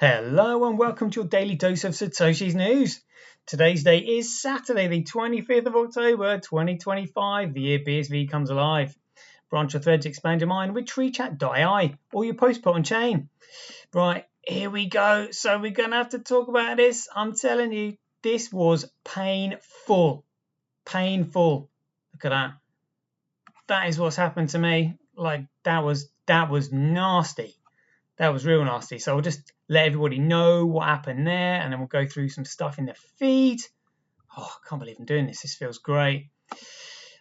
Hello and welcome to your daily dose of Satoshi's news. Today's date is Saturday, the 25th of October, 2025. The year BSV comes alive. Branch your threads, expand your mind with treechat.ai or your post put on chain. Right, here we go. So we're going to have to talk about this. I'm telling you, this was painful. Painful. Look at that. That is what's happened to me. Like, that was nasty. That was real nasty. So I'll just let everybody know what happened there, and then we'll go through some stuff in the feed. Oh, I can't believe I'm doing this. This feels great.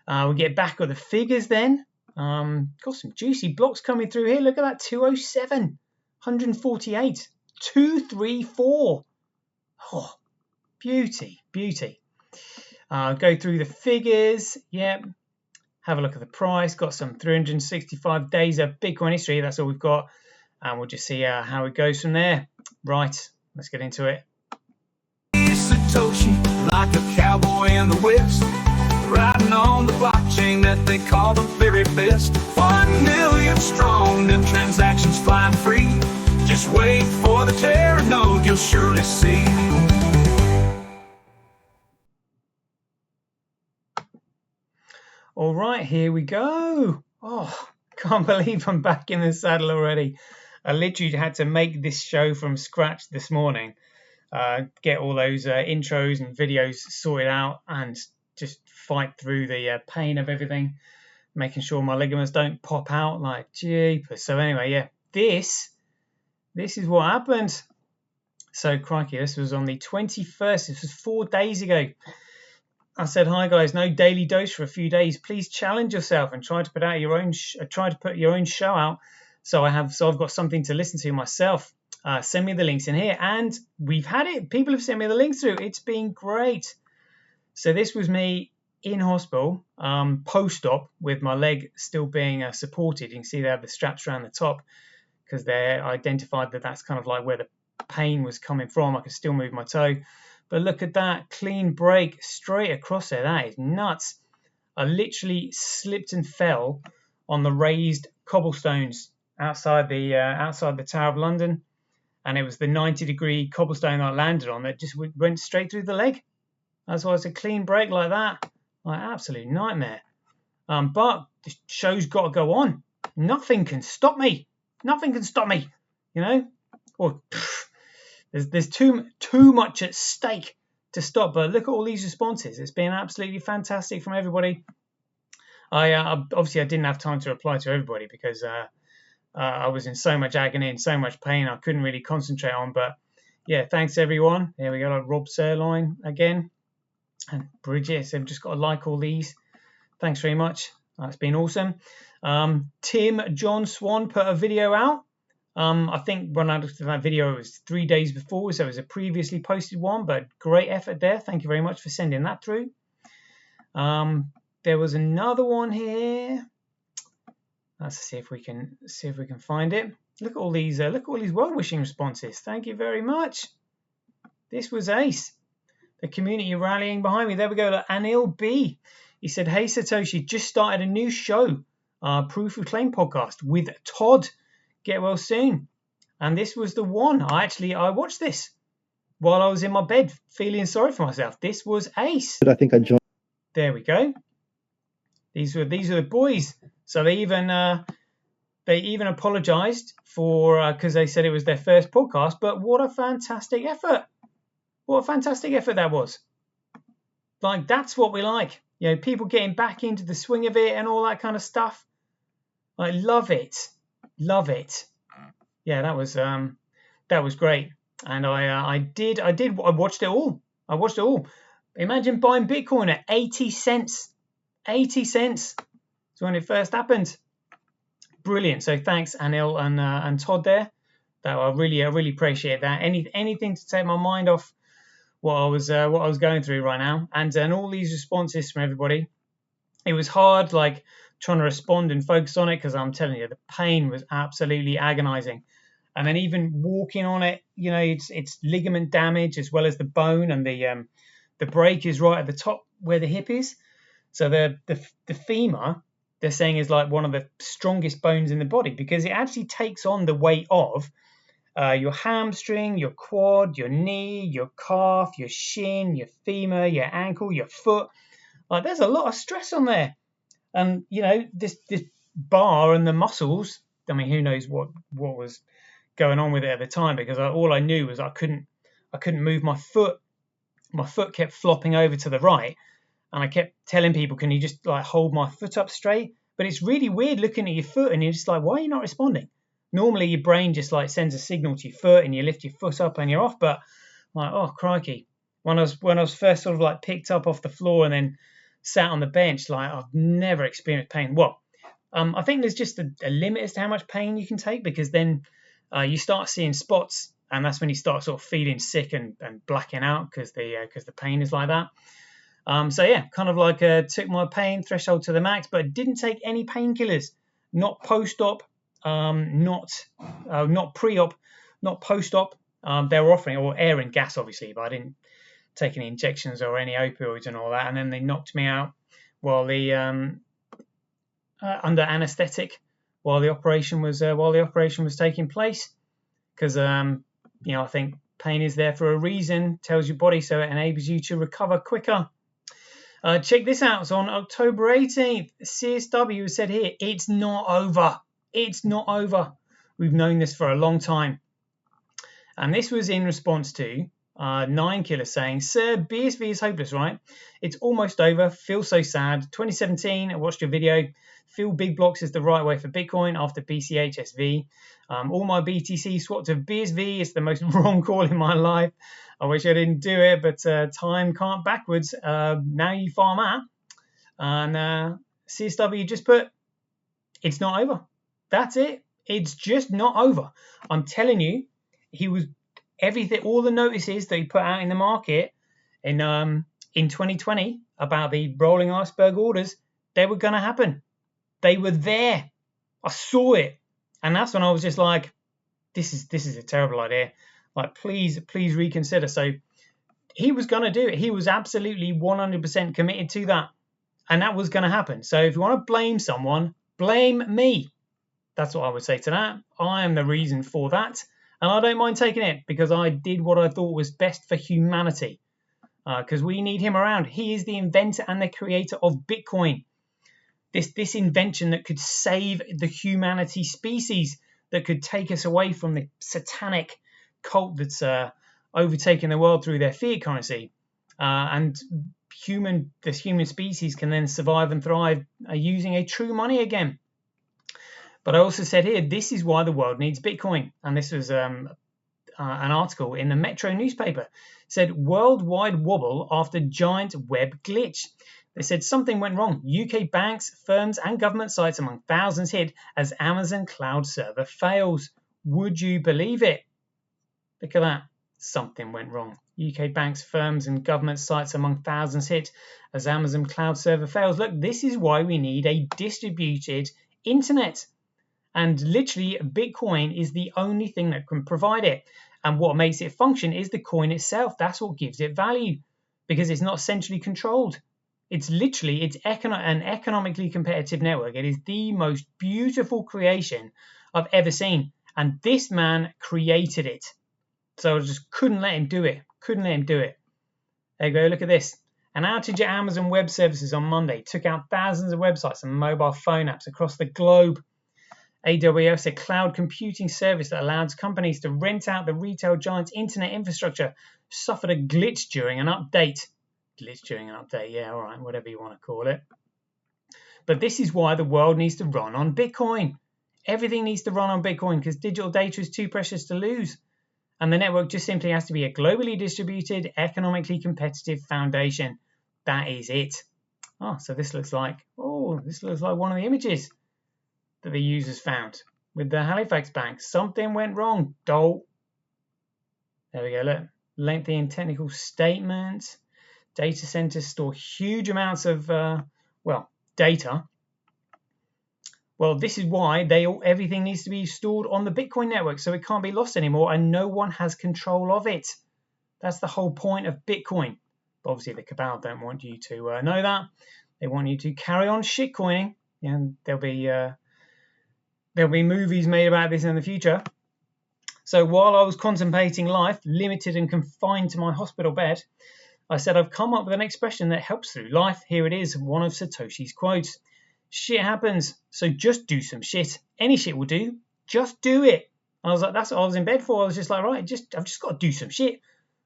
We'll get back on the figures then. Got some juicy blocks coming through here. Look at that, 207, 148, 234. Oh, beauty, beauty. Go through the figures. Yep. Have a look at the price. Got some 365 days of Bitcoin history. That's all we've got. And we'll just see how it goes from there. Right, let's get into it. Satoshi, like a cowboy in the West, riding on the blockchain that they call the very best. 1 million strong, and transactions flying free. Just wait for the Terra node, you'll surely see. All right, here we go. Oh, can't believe I'm back in the saddle already. I literally had to make this show from scratch this morning, get all those intros and videos sorted out and just fight through the pain of everything, making sure my ligaments don't pop out like jeepers. So anyway, yeah, this is what happened. So crikey, this was on the 21st. This was 4 days ago. I said, hi guys, no daily dose for a few days. Please challenge yourself and try to put out your own show out. So I've got something to listen to myself. Send me the links in here, and we've had it. People have sent me the links through. It's been great. So this was me in hospital, post-op, with my leg still being supported. You can see they have the straps around the top because they identified that that's kind of like where the pain was coming from. I could still move my toe, but look at that clean break straight across there. That is nuts. I literally slipped and fell on the raised cobblestones outside the Tower of London, and it was the 90-degree cobblestone I landed on that just went straight through the leg. That's why it's a clean break like that. Like, absolute nightmare. But the show's got to go on. Nothing can stop me. Nothing can stop me. You know, or there's too much at stake to stop. But look at all these responses. It's been absolutely fantastic from everybody. Obviously I didn't have time to reply to everybody because I was in so much agony and so much pain I couldn't really concentrate on. But yeah, thanks everyone. There we go, like Rob Sirloin again, and Bridget. So I've just got to like all these. Thanks very much. It's been awesome. Tim John Swan put a video out. I think when I looked at that video, it was 3 days before, so it was a previously posted one, but great effort there. Thank you very much for sending that through. There was another one here. Let's see if we can find it. Look at all these well-wishing responses. Thank you very much. This was ace. The community rallying behind me. There we go. Look, Anil B. He said, "Hey Satoshi, just started a new show, Proof of Claim podcast with Todd. Get well soon." And this was the one. I watched this while I was in my bed, feeling sorry for myself. This was ace. I think I joined. There we go. These are the boys. So they even apologized for because they said it was their first podcast. But what a fantastic effort! What a fantastic effort that was. Like, that's what we like. You know, people getting back into the swing of it and all that kind of stuff. I love it. Love it. Yeah, that was great. And I watched it all. I watched it all. Imagine buying Bitcoin at 80 cents. 80 cents. So when it first happened. Brilliant. So thanks Anil and Todd there. That I really appreciate that. Anything to take my mind off what I was going through right now, and all these responses from everybody. It was hard, like trying to respond and focus on it, because I'm telling you, the pain was absolutely agonizing. And then even walking on it, you know, it's ligament damage as well as the bone, and the break is right at the top where the hip is. So the femur, they're saying, is like one of the strongest bones in the body, because it actually takes on the weight of your hamstring, your quad, your knee, your calf, your shin, your femur, your ankle, your foot. Like, there's a lot of stress on there. And, this bar and the muscles, I mean, who knows what was going on with it at the time, because all I knew was I couldn't move my foot. My foot kept flopping over to the right, and I kept telling people, can you just like hold my foot up straight? But it's really weird looking at your foot and you're just like, why are you not responding? Normally your brain just like sends a signal to your foot and you lift your foot up and you're off. But I'm like, oh crikey. When I was first sort of like picked up off the floor and then sat on the bench, like, I've never experienced pain. Well, I think there's just a limit as to how much pain you can take, because then you start seeing spots, and that's when you start sort of feeling sick and blacking out because the pain is like that. So yeah, kind of like took my pain threshold to the max, but didn't take any painkillers. Not post-op, not pre-op, not post-op. They were offering, or air and gas obviously, but I didn't take any injections or any opioids and all that. And then they knocked me out while the under anaesthetic while the operation was taking place, because I think pain is there for a reason. Tells your body so it enables you to recover quicker. Check this out. So on October 18th, CSW has said here, it's not over. It's not over. We've known this for a long time. And this was in response to 9killer saying, sir, BSV is hopeless, right? It's almost over. Feel so sad. 2017, I watched your video. Feel big blocks is the right way for Bitcoin after BCHSV. All my BTC swapped to BSV. It's the most wrong call in my life. I wish I didn't do it, but time can't backwards. Now you farm out. And CSW just put, it's not over. That's it. It's just not over. I'm telling you, he was everything, all the notices that he put out in the market in 2020 about the rolling iceberg orders, they were going to happen. They were there. I saw it. And that's when I was just like, this is a terrible idea. Like, please reconsider. So he was going to do it. He was absolutely 100% committed to that. And that was going to happen. So if you want to blame someone, blame me. That's what I would say to that. I am the reason for that. And I don't mind taking it, because I did what I thought was best for humanity. Because we need him around. He is the inventor and the creator of Bitcoin. This invention that could save the humanity species, that could take us away from the satanic cult that's overtaking the world through their fiat currency. And the human species can then survive and thrive using a true money again. But I also said here, this is why the world needs Bitcoin. And this was an article in the Metro newspaper. It said, worldwide wobble after giant web glitch. They said something went wrong. UK banks, firms and government sites among thousands hit as Amazon cloud server fails. Would you believe it? Look at that. Something went wrong. UK banks, firms and government sites among thousands hit as Amazon cloud server fails. Look, this is why we need a distributed internet. And literally, Bitcoin is the only thing that can provide it. And what makes it function is the coin itself. That's what gives it value, because it's not centrally controlled. It's literally, an economically competitive network. It is the most beautiful creation I've ever seen. And this man created it. So I just couldn't let him do it. There you go, look at this. An outage at Amazon Web Services on Monday took out thousands of websites and mobile phone apps across the globe. AWS, a cloud computing service that allows companies to rent out the retail giant's internet infrastructure, suffered a glitch during an update. Yeah, all right, whatever you want to call it. But this is why the world needs to run on Bitcoin. Everything needs to run on Bitcoin, because digital data is too precious to lose. And the network just simply has to be a globally distributed, economically competitive foundation. That is it. Oh, so this looks like one of the images that the users found with the Halifax Bank. Something went wrong. There we go, look. Lengthy and technical statement. Data centers store huge amounts of, data. Well, this is why everything needs to be stored on the Bitcoin network, so it can't be lost anymore, and no one has control of it. That's the whole point of Bitcoin. But obviously, the cabal don't want you to know that. They want you to carry on shitcoining, and there'll be movies made about this in the future. So while I was contemplating life, limited and confined to my hospital bed, I said I've come up with an expression that helps through life. Here it is, one of Satoshi's quotes. Shit happens, so just do some shit. Any shit will do. Just do it. And I was like, that's what I was in bed for. I was just like, right, I've just got to do some shit.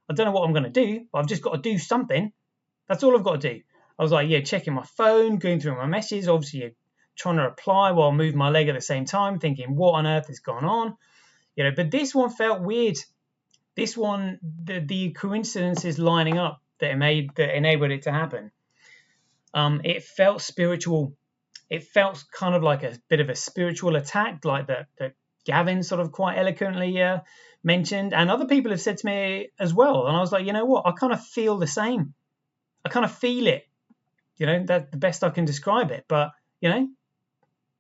I don't know what I'm going to do, but I've just got to do something. That's all I've got to do. I was like, yeah, checking my phone, going through my messages, obviously trying to reply while moving my leg at the same time, thinking, what on earth has gone on? But this one felt weird. This one, the coincidences lining up that enabled it to happen. It felt spiritual. It felt kind of like a bit of a spiritual attack, like that Gavin sort of quite eloquently mentioned, and other people have said to me as well. And I was like, you know what? I kind of feel the same. I kind of feel it. That's the best I can describe it. But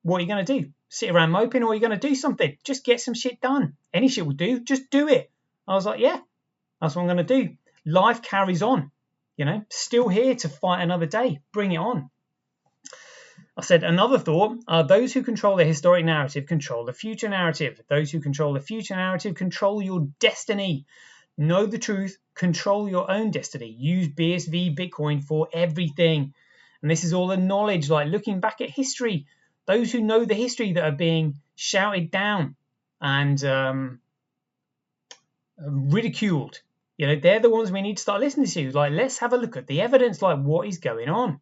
what are you going to do? Sit around moping, or are you going to do something? Just get some shit done. Any shit will do. Just do it. I was like, yeah, that's what I'm going to do. Life carries on. Still here to fight another day. Bring it on. I said, another thought, those who control the historic narrative control the future narrative. Those who control the future narrative control your destiny. Know the truth, control your own destiny. Use BSV Bitcoin for everything. And this is all the knowledge, like looking back at history. Those who know the history that are being shouted down and ridiculed, they're the ones we need to start listening to. Like, let's have a look at the evidence, like what is going on.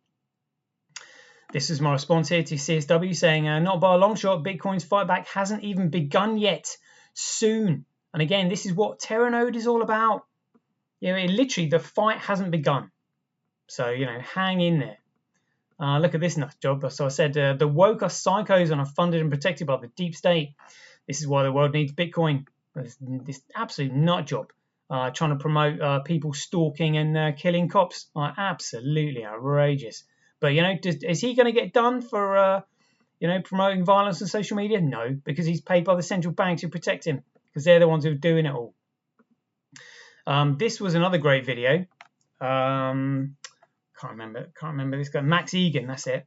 This is my response here to CSW saying, not by a long shot, Bitcoin's fight back hasn't even begun yet. Soon. And again, this is what Terranode is all about. Literally, the fight hasn't begun. So, hang in there. Look at this nut job. So I said, the woke are psychos and are funded and protected by the deep state. This is why the world needs Bitcoin. This absolute nut job. Trying to promote people stalking and killing cops. Absolutely outrageous. But, is he going to get done for, promoting violence on social media? No, because he's paid by the central bank to protect him, because they're the ones who are doing it all. This was another great video. Can't remember this guy. Max Egan, that's it.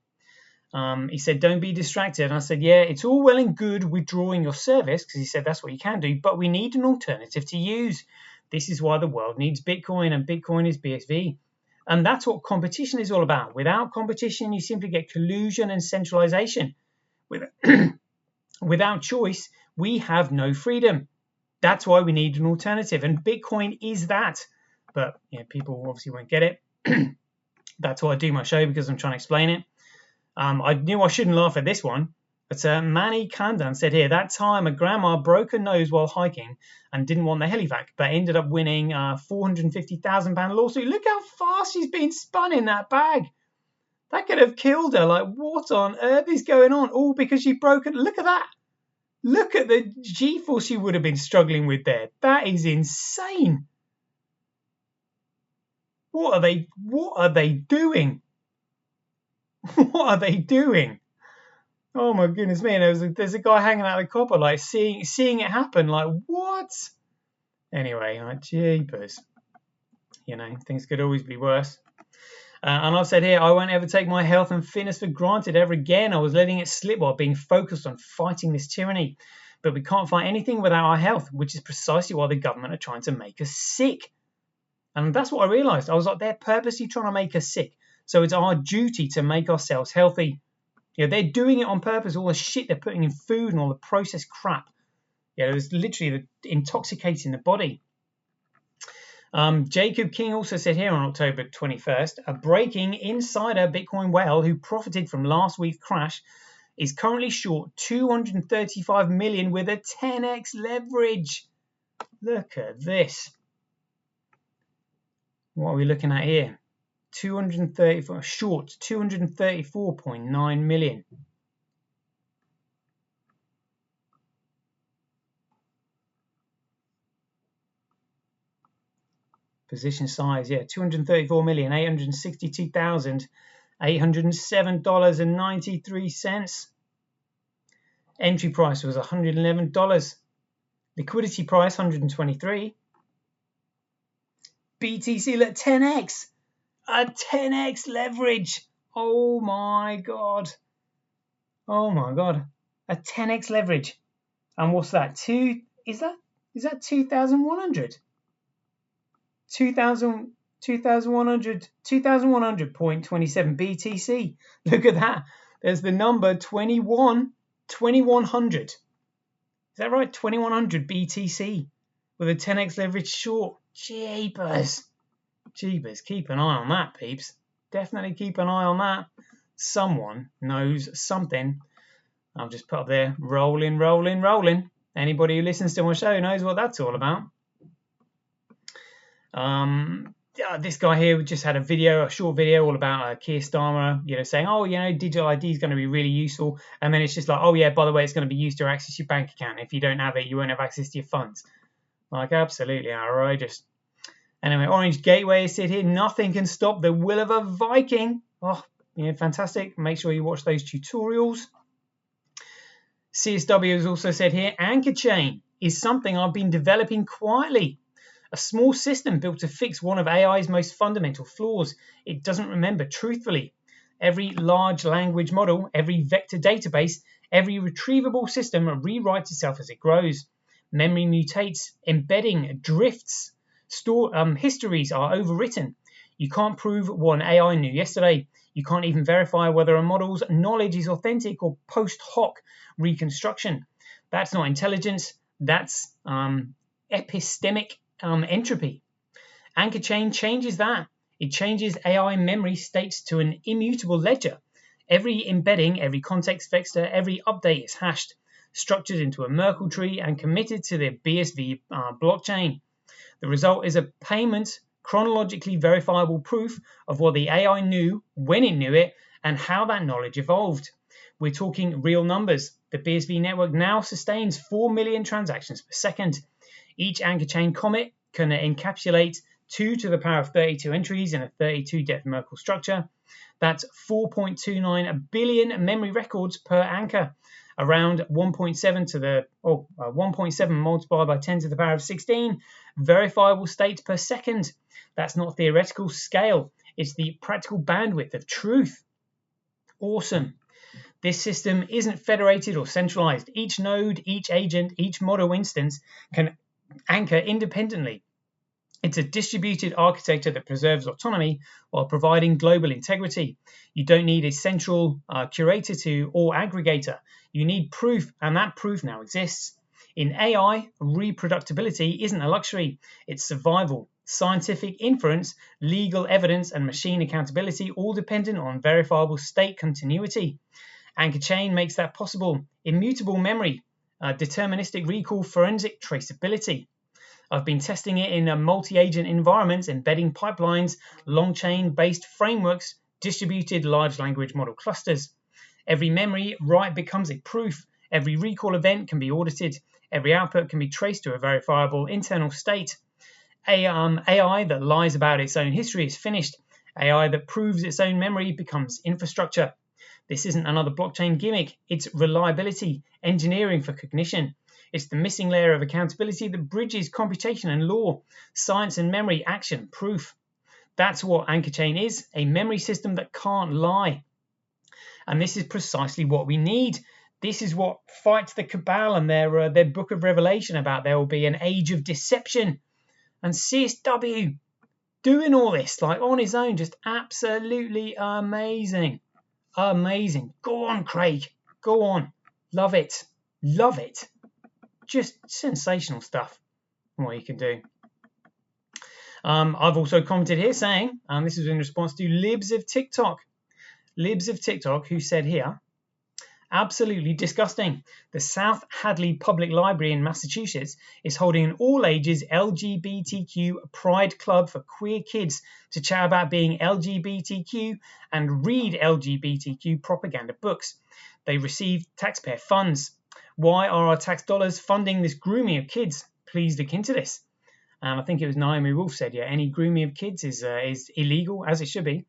He said, don't be distracted. And I said, yeah, it's all well and good withdrawing your service, because he said that's what you can do, but we need an alternative to use. This is why the world needs Bitcoin, and Bitcoin is BSV. And that's what competition is all about. Without competition, you simply get collusion and centralization. Without choice, we have no freedom. That's why we need an alternative. And Bitcoin is that. But people obviously won't get it. That's why I do my show, because I'm trying to explain it. I knew I shouldn't laugh at this one. But Manny Kandan said here, that time a grandma broke her nose while hiking and didn't want the helivac, but ended up winning a £450,000 lawsuit. Look how fast she's been spun in that bag. That could have killed her. Like, what on earth is going on? All because she broke it. Look at that. Look at the G-force she would have been struggling with there. That is insane. What are they doing? What are they doing? Oh my goodness me! And there's a guy hanging out of the copper, like seeing it happen. Like, what? Anyway, like, jeepers. Things could always be worse. And I've said here, I won't ever take my health and fitness for granted ever again. I was letting it slip while being focused on fighting this tyranny. But we can't fight anything without our health, which is precisely why the government are trying to make us sick. And that's what I realised. I was like, they're purposely trying to make us sick. So it's our duty to make ourselves healthy. They're doing it on purpose. All the shit they're putting in food and all the processed crap. It's literally intoxicating the body. Jacob King also said here on October 21st, a breaking insider Bitcoin whale who profited from last week's crash is currently short 235 million with a 10x leverage. Look at this. What are we looking at here? 234 short 234.9 million. Position size, $234,862,807.93. Entry price was $111. Liquidity price $123. BTC at 10x. A 10x leverage. Oh my god. A 10x leverage. And what's that? Is that Is that 2,100? 2,100.27 BTC. Look at that. There's the number 2100. Is that right? 2100 BTC with a 10x leverage short. Jeepers. Keep an eye on that, peeps. Definitely keep an eye on that. Someone knows something. I'll just put up there, rolling. Anybody who listens to my show knows what that's all about. This guy here just had a short video all about Keir Starmer, saying, digital ID is going to be really useful. And then it's just like, oh yeah, by the way, it's going to be used to access your bank account. If you don't have it, you won't have access to your funds. Like, absolutely outrageous. Anyway, Orange Gateway said here, nothing can stop the will of a Viking. Oh, fantastic. Make sure you watch those tutorials. CSW has also said here, Anchor Chain is something I've been developing quietly. A small system built to fix one of AI's most fundamental flaws. It doesn't remember truthfully. Every large language model, every vector database, every retrievable system rewrites itself as it grows. Memory mutates, embedding drifts, histories are overwritten. You can't prove what an AI knew yesterday. You can't even verify whether a model's knowledge is authentic or post hoc reconstruction. That's not intelligence. That's epistemic entropy. Anchor Chain changes that. It changes AI memory states to an immutable ledger. Every embedding, every context vector, every update is hashed, structured into a Merkle tree and committed to the BSV blockchain. The result is a payment, chronologically verifiable proof of what the AI knew, when it knew it, and how that knowledge evolved. We're talking real numbers. The BSV network now sustains 4 million transactions per second. Each Anchor Chain commit can encapsulate 2 to the power of 32 entries in a 32-depth Merkle structure. That's 4.29 billion memory records per anchor, around 1.7 multiplied by 10 to the power of 16 verifiable states per second. That's not theoretical scale. It's the practical bandwidth of truth. Awesome. This system isn't federated or centralized. Each node, each agent, each model instance can anchor independently. It's a distributed architecture that preserves autonomy while providing global integrity. You don't need a central curator or aggregator. You need proof, and that proof now exists. In AI, reproducibility isn't a luxury. It's survival. Scientific inference, legal evidence, and machine accountability all dependent on verifiable state continuity. Anchor Chain makes that possible. Immutable memory, deterministic recall, forensic traceability. I've been testing it in multi-agent environments, embedding pipelines, long-chain-based frameworks, distributed large language model clusters. Every memory write becomes a proof. Every recall event can be audited. Every output can be traced to a verifiable internal state. AI that lies about its own history is finished. AI that proves its own memory becomes infrastructure. This isn't another blockchain gimmick. It's reliability, engineering for cognition. It's the missing layer of accountability that bridges computation and law, science and memory, action, proof. That's what Anchor Chain is, a memory system that can't lie. And this is precisely what we need. This is what fights the cabal and their book of Revelation about there will be an age of deception. And CSW doing all this, like on his own, just absolutely amazing. Amazing. Go on, Craig. Go on. Love it. Love it. Just sensational stuff. What you can do. I've also commented here saying, and this is in response to Libs of TikTok, who said here, absolutely disgusting. The South Hadley Public Library in Massachusetts is holding an all-ages LGBTQ pride club for queer kids to chat about being LGBTQ and read LGBTQ propaganda books. They receive taxpayer funds. Why are our tax dollars funding this grooming of kids? Please look into this. And I think it was Naomi Wolf said, yeah, any grooming of kids is illegal, as it should be.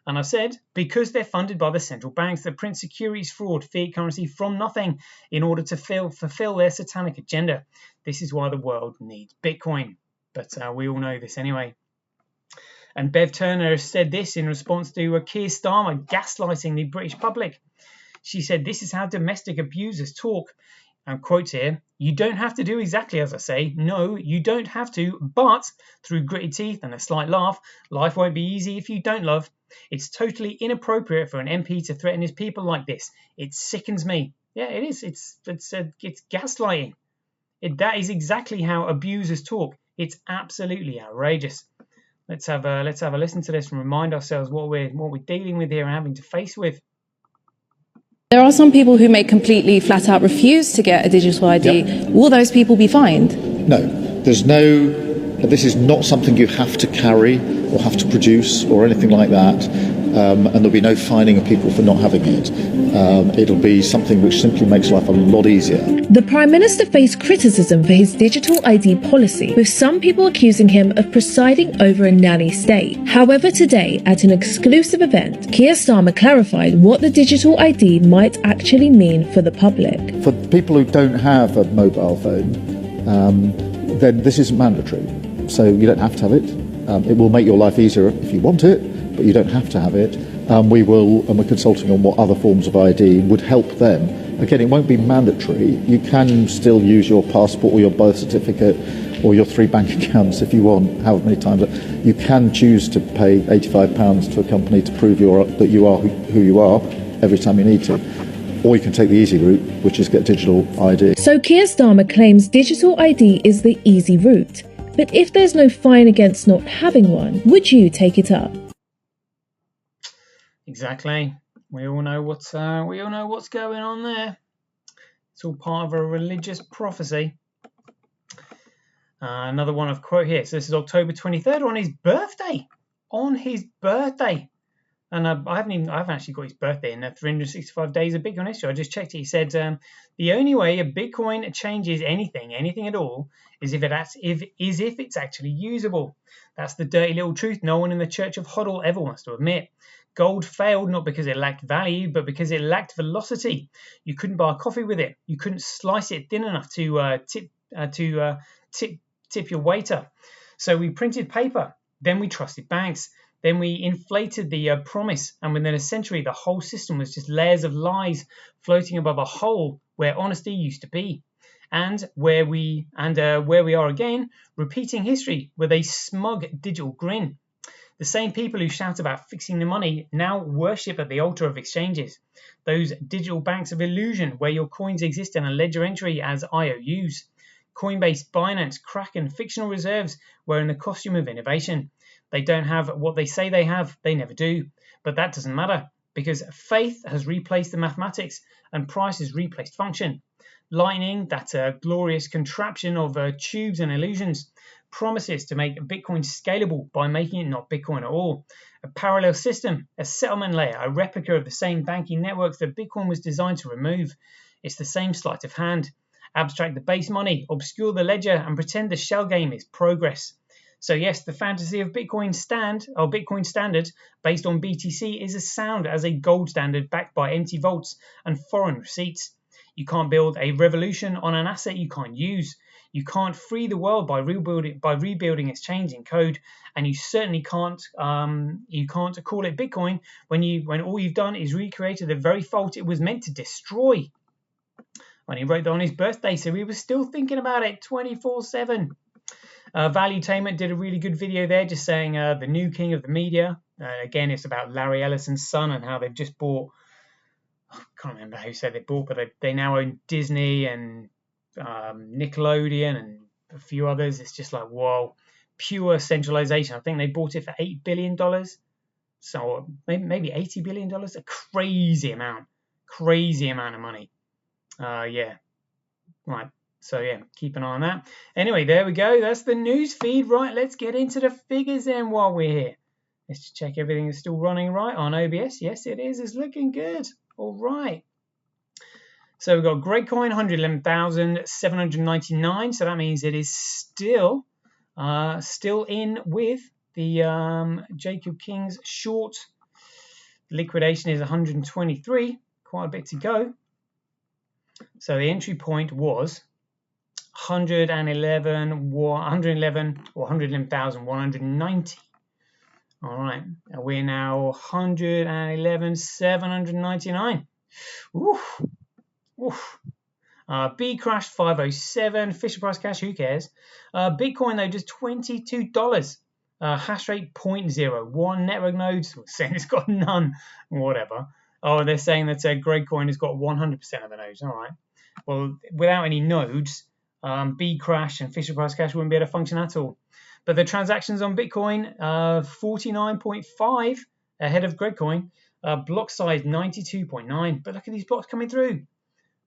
And I said, because they're funded by the central banks that print securities, fraud, fiat currency from nothing in order to fulfill their satanic agenda. This is why the world needs Bitcoin. But we all know this anyway. And Bev Turner said this in response to Keir Starmer gaslighting the British public. She said, this is how domestic abusers talk. and quotes here, "You don't have to do exactly as I say. No, you don't have to, but through gritted teeth and a slight laugh, life won't be easy if you don't love. It's totally inappropriate for an MP to threaten his people like this. It sickens me." Yeah, it is. It's gaslighting. That is exactly how abusers talk. It's absolutely outrageous. Let's have a listen to this and remind ourselves what we're dealing with here and having to face with. There are some people who may completely flat out refuse to get a digital ID. Yep. Will those people be fined? No, this is not something you have to carry or have to produce or anything like that. And there'll be no fining of people for not having it. It'll be something which simply makes life a lot easier. The Prime Minister faced criticism for his digital ID policy, with some people accusing him of presiding over a nanny state. However, today, at an exclusive event, Keir Starmer clarified what the digital ID might actually mean for the public. For people who don't have a mobile phone, then this isn't mandatory. So you don't have to have it. It will make your life easier if you want it, but you don't have to have it. We're consulting on what other forms of ID would help them. Again, it won't be mandatory. You can still use your passport or your birth certificate or your 3 bank accounts if you want, however many times. You can choose to pay £85 to a company to prove that you are who you are every time you need to. Or you can take the easy route, which is get digital ID. So Keir Starmer claims digital ID is the easy route. But if there's no fine against not having one, would you take it up? Exactly. We all know what's going on there. It's all part of a religious prophecy. Another one of quote here. So this is October 23rd on his birthday. On his birthday. And I haven't actually got his birthday in 365 days of Bitcoin history. I just checked it. He said the only way a Bitcoin changes anything at all, is if it's actually usable. That's the dirty little truth no one in the Church of Hodl ever wants to admit. Gold failed not because it lacked value, but because it lacked velocity. You couldn't buy a coffee with it. You couldn't slice it thin enough to tip your waiter. So we printed paper. Then we trusted banks. Then we inflated the promise, and within a century, the whole system was just layers of lies floating above a hole where honesty used to be, and where we are again, repeating history with a smug digital grin. The same people who shout about fixing the money now worship at the altar of exchanges, those digital banks of illusion where your coins exist in a ledger entry as IOUs. Coinbase, Binance, Kraken, fictional reserves wearing the costume of innovation. They don't have what they say they have. They never do. But that doesn't matter, because faith has replaced the mathematics and price has replaced function. Lightning, that glorious contraption of tubes and illusions, promises to make Bitcoin scalable by making it not Bitcoin at all. A parallel system, a settlement layer, a replica of the same banking networks that Bitcoin was designed to remove. It's the same sleight of hand. Abstract the base money, obscure the ledger, and pretend the shell game is progress. So yes, the fantasy of Bitcoin standard based on BTC is as sound as a gold standard backed by empty vaults and foreign receipts. You can't build a revolution on an asset you can't use. You can't free the world by rebuilding its chains in code, and you certainly can't call it Bitcoin when all you've done is recreated the very fault it was meant to destroy. When he wrote that on his birthday, so he was still thinking about it 24/7. Valuetainment did a really good video there, just saying the new king of the media. Again, it's about Larry Ellison's son and how they've just bought. I can't remember who said they bought, but they now own Disney and Nickelodeon and a few others. It's just like, whoa, pure centralization. I think they bought it for $8 billion. So maybe $80 billion. A crazy amount of money. Yeah, right. So yeah, keep an eye on that. Anyway, there we go. That's the news feed. Right, let's get into the figures then while we're here. Let's just check everything is still running right on OBS. Yes, it is. It's looking good. All right. So we've got Grapecoin, 111,799. So that means it is still in with the Jacob King's short. Liquidation is 123. Quite a bit to go. So the entry point was 111,190. All right, and we're now 111,799. Oof. B crashed 507. Fisher price cash, who cares? Bitcoin though just $22. Hash rate 0.01. Network nodes saying it's got none. Whatever. Oh, they're saying that Gradecoin has got 100% of the nodes. All right. Well, without any nodes, B crash and Fisher price cash wouldn't be able to function at all. But the transactions on Bitcoin, 49.5 ahead of Gradecoin. Block size 92.9. But look at these blocks coming through.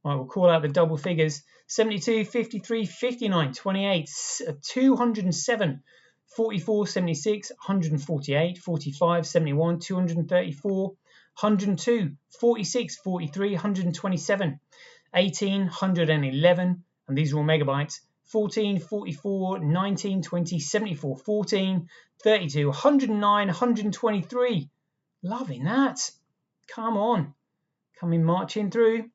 Right, we'll call out the double figures. 72, 53, 59, 28, 207, 44, 76, 148, 45, 71, 234, 102, 46, 43, 127, 18, 111, and these are all megabytes. 14, 44, 19, 20, 74, 14, 32, 109, 123. Loving that. Come on. Coming marching through.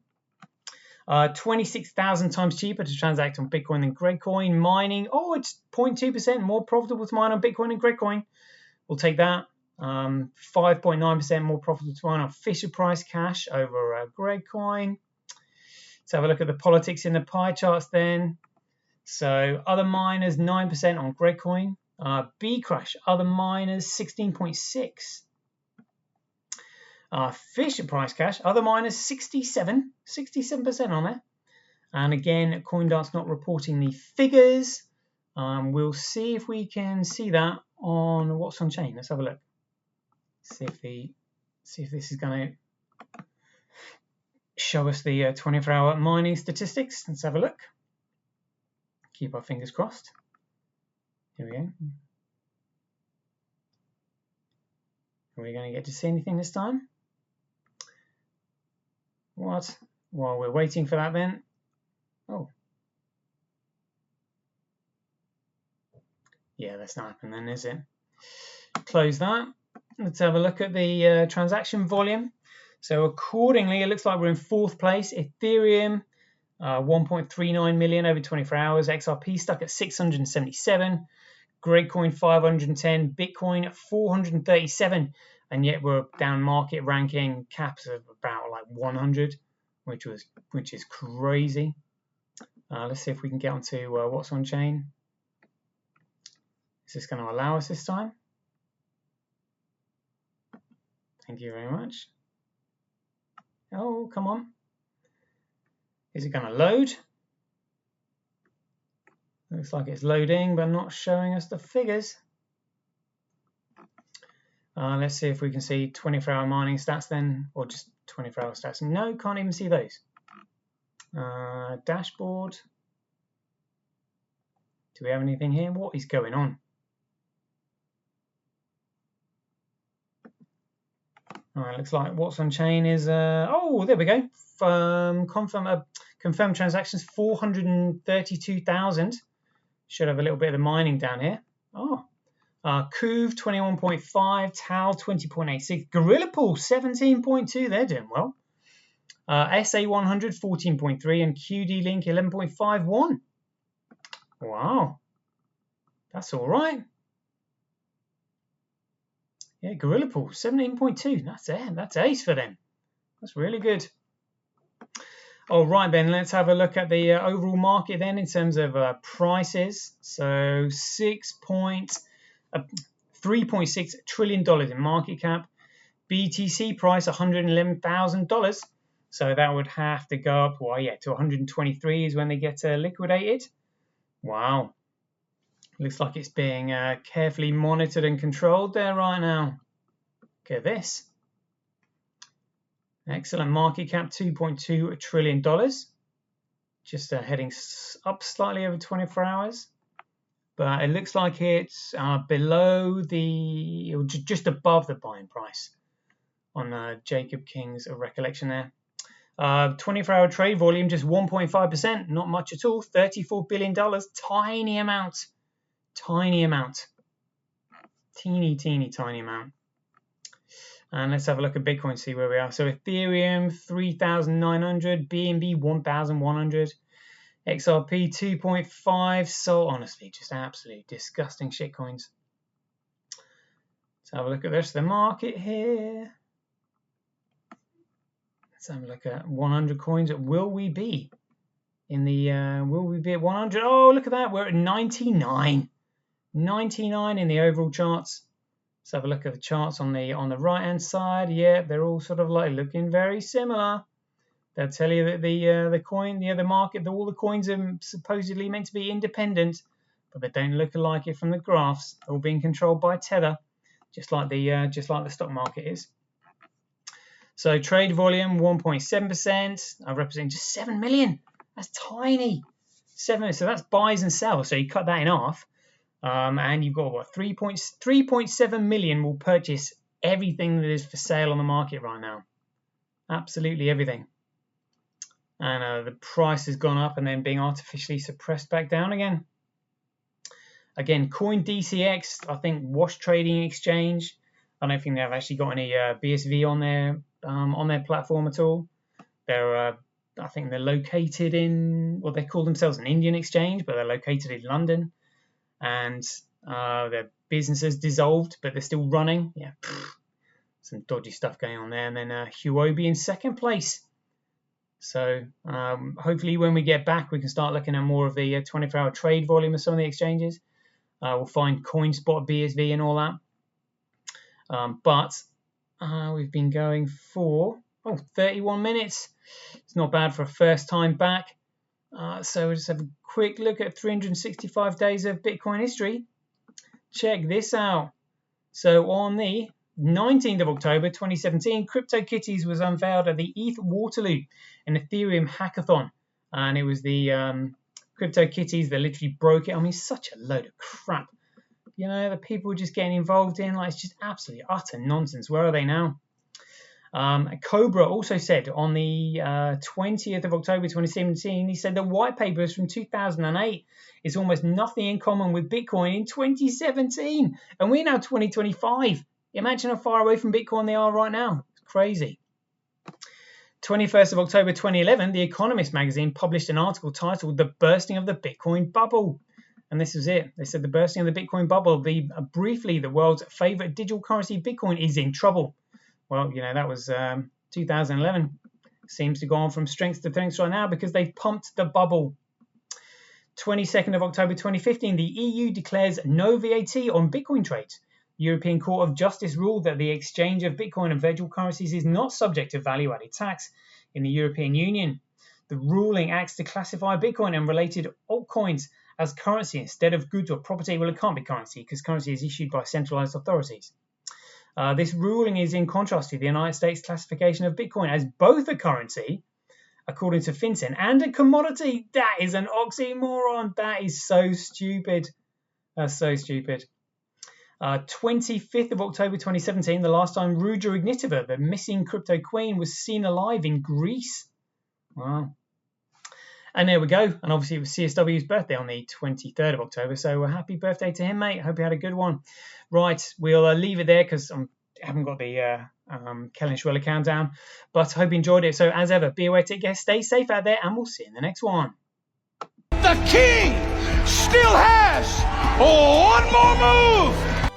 26,000 times cheaper to transact on Bitcoin than Gradecoin. Mining, it's 0.2% more profitable to mine on Bitcoin than Gradecoin. We'll take that. 5.9% more profitable to mine on Fisher price cash over Gradecoin. Let's have a look at the politics in the pie charts then. So other miners, 9% on Gradecoin. B crash, other miners, 16.6%. Fisher price cash, other miners 67% on there. And again, CoinDart's not reporting the figures. We'll see if we can see that on what's on chain. Let's have a look. See if this is going to show us the 24-hour mining statistics. Let's have a look. Keep our fingers crossed. Here we go. Are we going to get to see anything this time? What? While we're waiting for that then. Oh. Yeah, that's not happening then, is it? Close that. Let's have a look at the transaction volume. So accordingly, it looks like we're in fourth place. Ethereum, 1.39 million over 24 hours. XRP stuck at 677. Gradecoin, 510. Bitcoin at 437. And yet we're down market ranking caps of about like 100, which is crazy. Let's see if we can get onto what's on chain. Is this going to allow us this time? Thank you very much. Oh, come on. Is it going to load? Looks like it's loading, but not showing us the figures. Let's see if we can see 24-hour mining stats then, or just 24-hour stats. No, can't even see those. Dashboard. Do we have anything here? What is going on? All right, looks like what's on chain is, there we go. Confirmed transactions, 432,000. Should have a little bit of the mining down here. Kuv 21.5, Tal 20.86, Gorilla Pool 17.2, they're doing well. SA100 14.3 and QD Link 11.51. Wow, that's all right. Yeah, Gorilla Pool 17.2. That's it. That's ace for them. That's really good. All right, then let's have a look at the overall market then in terms of prices. So $3.6 trillion in market cap. BTC price $111,000. So that would have to go up, to 123 is when they get liquidated. Wow. Looks like it's being carefully monitored and controlled there right now. Look at this. Excellent market cap, $2.2 trillion. Just heading up slightly over 24 hours. But it looks like it's below just above the buying price on Jacob King's recollection there. 24-hour trade volume, just 1.5%, not much at all. $34 billion, tiny amount. Tiny amount. Teeny, tiny amount. And let's have a look at Bitcoin, see where we are. So Ethereum, 3,900, BNB, 1,100, XRP, 2.5. So honestly, just absolutely disgusting shitcoins. Let's have a look at the rest of the market here. Let's have a look at 100 coins. Will we be in the, will we be at 100? Oh, look at that. We're at 99. 99 in the overall charts. Let's have a look at the charts on the right-hand side. Yeah, they're all sort of like looking very similar. They'll tell you that the coin, the market, all the coins are supposedly meant to be independent, but they don't look like it from the graphs. They're all being controlled by Tether, just like the stock market is. So trade volume 1.7%, representing just 7 million. That's tiny. 7. So that's buys and sells. So you cut that in half, and you've got what 3.7 million will purchase everything that is for sale on the market right now. Absolutely everything. And the price has gone up and then being artificially suppressed back down again. Again, Coin DCX, I think wash trading exchange. I don't think they've actually got any BSV on their platform at all. They're I think they're located in, well, they call themselves an Indian exchange, but they're located in London, and their business is dissolved, but they're still running. Yeah, some dodgy stuff going on there. And then Huobi in second place. So hopefully when we get back, we can start looking at more of the 24-hour trade volume of some of the exchanges. We'll find CoinSpot, BSV, and all that. But we've been going for 31 minutes. It's not bad for a first time back. So we'll just have a quick look at 365 days of Bitcoin history. Check this out. So on the 19th of October 2017, CryptoKitties was unveiled at the ETH Waterloo, an Ethereum hackathon. And it was the CryptoKitties that literally broke it. I mean, such a load of crap. You know, the people just getting involved in, like, it's just absolutely utter nonsense. Where are they now? Cobra also said on the 20th of October 2017, he said the white papers from 2008 is almost nothing in common with Bitcoin in 2017. And we're now 2025. Imagine how far away from Bitcoin they are right now. It's crazy. 21st of October 2011, The Economist magazine published an article titled The Bursting of the Bitcoin Bubble. And this is it. They said the bursting of the Bitcoin bubble, briefly, the world's favorite digital currency, Bitcoin, is in trouble. Well, you know, that was 2011. Seems to go on from strength to strength right now because they've pumped the bubble. 22nd of October 2015, the EU declares no VAT on Bitcoin trades. The European Court of Justice ruled that the exchange of Bitcoin and virtual currencies is not subject to value-added tax in the European Union. The ruling acts to classify Bitcoin and related altcoins as currency instead of goods or property. Well, it can't be currency because currency is issued by centralized authorities. This ruling is in contrast to the United States classification of Bitcoin as both a currency, according to FinCEN, and a commodity. That is an oxymoron. That is so stupid. That's so stupid. 25th of October 2017, the last time Ruja Ignitova, the missing crypto queen, was seen alive in Greece. Wow. And there we go. And obviously it was CSW's birthday on the 23rd of October. So happy birthday to him, mate. Hope you had a good one. Right, we'll leave it there because I haven't got the Kellen Schweller countdown. But I hope you enjoyed it. So as ever, be aware, take care, stay safe out there, and we'll see you in the next one. The king still has one more move.